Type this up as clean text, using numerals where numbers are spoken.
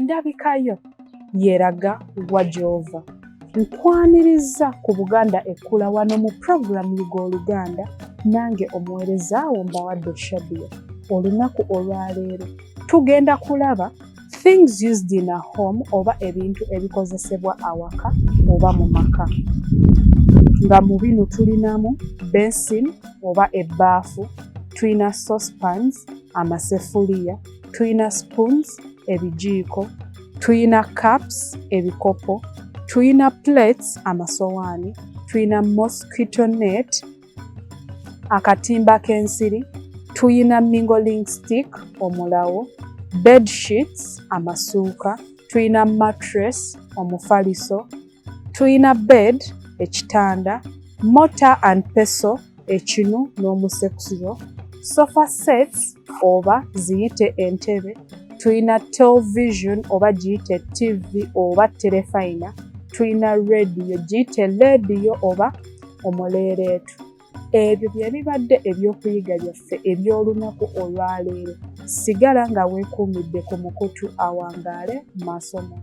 endabikayo yeraga wa gy'ova. Nkwaniriza ku Buganda Ekkula wano mu program Yiga Oluganda, nange omuweerezaawo Mbawadde Shadiah. Olunaku olwaleero tugenda kulaba things used in a home oba ebintu ebikozesebwa awaka oba mu maka. Nga mu bino tulinamu basin oba ebbaafu, tulina saucepans, amasefuliya, tulina spoons, ebijiiko, tulina cups, ebikopo, tulina plates, amasowaani, tulina mosquito net, akatimba k'ensiri, tulina mingling stick, omulawo, bed sheets, amasuuka, tulina mattress, omufaliso, tulina bed, ekitanda, mortar and pestle, ekinu n'omusekuzo, sofa sets oba ziyite entebe, tulina television oba giyite TV oba telefayina, tulina radio giyite radio oba omuleereetu. Ebyo bye bibadde ebyokuyiga byaffe eby'olunaku olwaleero. Sigala nga weekuumidde ku mukutu awangaale mu maaso mo.